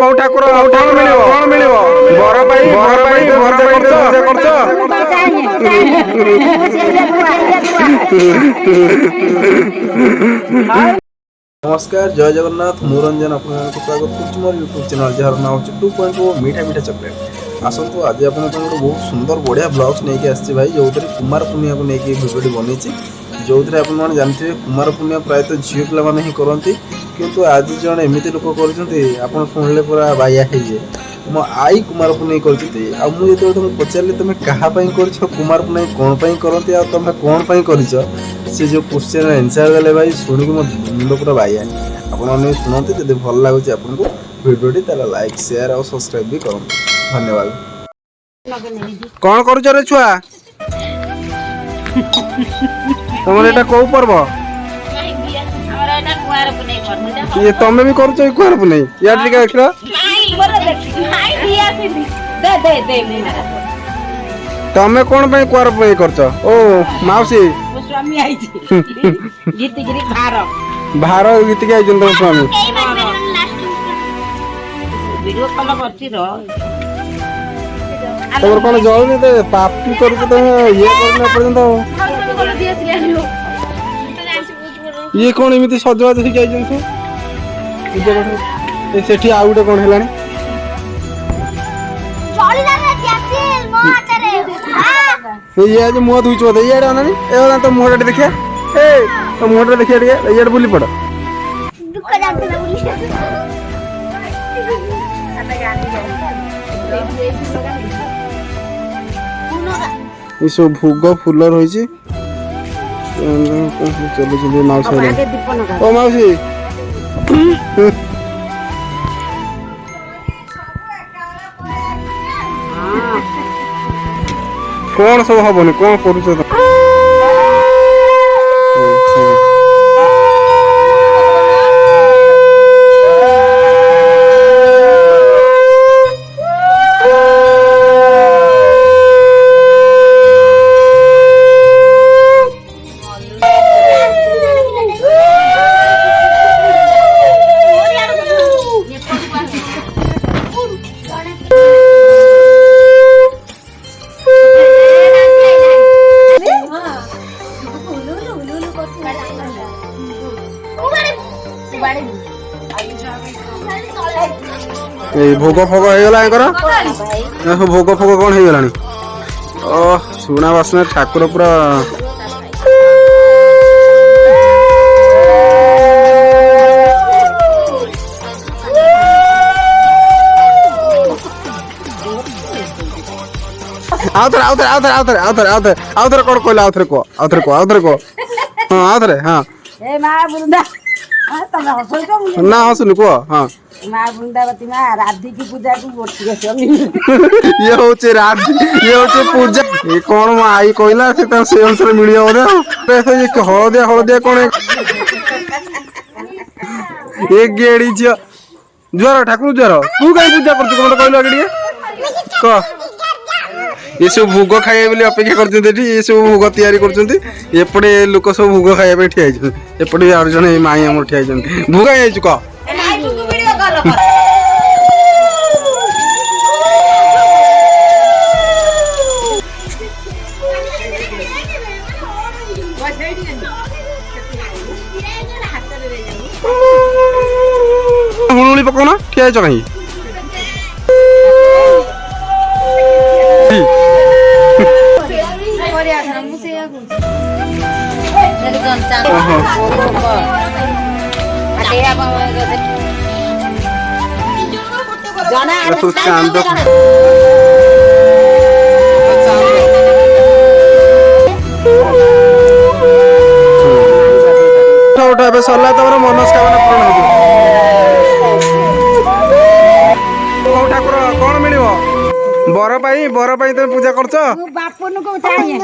କୋଉ ଠାକୁର କଣ ମିଳିବ ବର ପାଇଁ ପୂଜା କରୁଛ। नमस्कार जय जगन्नाथ मुरंजन आपको स्वागत कर मोर यूट्यूब चैनल जार ना हो 2.0 मीठा मीठा चॉकलेट आसतु आज आप बहुत सुंदर बढ़िया ब्लॉग्स नहीं आसी भाई जो कुमार पूर्णिमा को लेकिन भिडियो बनी जो आपने जानते कुमार पूर्णिमा प्रायतः झील पे ही करती किंतु आज जन एमती लोक कर शुणिले पूरा बाया है मो आई कुमार पूर्णिमा कर पचारे तुम क्या कुमार पूर्णिमा कौन करती तुम कौन कर से जो क्वेश्चन आंसर देले भाई शुणिक मो मुंड पूरा बाया आपने शुणते जब भल लगुच आपको भिडियोटी ताला लाइक शेयर और सब्सक्राइब भी करूँ धन्यवाद। कौन करुच रे छुआ तुम एटा कौ पर्व ये तमे भी करुच कुआर पुनै या टिका देखला तमे कौन पे कुआर पुनै करछ ओ माउसी स्वामी आइछि गीतगिरी भार गीत के आइछन तो स्वामी वीडियो कॉल करछि रो तोर कोन जळनी ते पापी करछ त ये करना पर्यंत ये कोन एमिति सजवा देखि आइछन तू ए सेठी आउटे कोन हेलानी चली ना जैसिल मो आचरे ये आज मुह धुइछ बोले ये आनानी ए तो मुहटा देखिया ए तो मुहटा देखिया टिके ये बुली पड़ दुख जानते ना बुली ये सब भोग फूल रही चलो चलो माउसी ओ माउसी कौन सब हबनी कौन करूछ भोग फोग हो गला भोग फोग कौन हो गला सुना बासना ठाकुर पूरा आउथरे कौन कहला आउथरे को हाँ ए मां बुंदा तमे हसो तो ना हसनु को हां मां वृंदावती मां राधी की पूजा को बोटी के ये होचे राधी ये होचे पूजा ये कोन मां आई कहला से त से अनुसार मिली हो रे पैसा ये हळदिया कोन एक गेड़ी छ ज्वर ठाकुर ज्वर तू काई पूजा करछ कोन कहलो गेड़ी क ये सब भोग खाइए बोली अपेक्षा करछन्ती ये सब भोग तैयारी करछन्ती एपटे लोक सब भोग खाइए पे ठिया आइछन एपटे आर जने माई हमर ठिया आइछन भोग आइछ क माई को वीडियो कॉल कर हुळुली पकोना ठिया आइछ काई चांद उठा सरला तुम मनस्कामना पूर्ण हो ठाकुर कौन मिल बर पाई तुम पूजा करछ बापन को चाहिए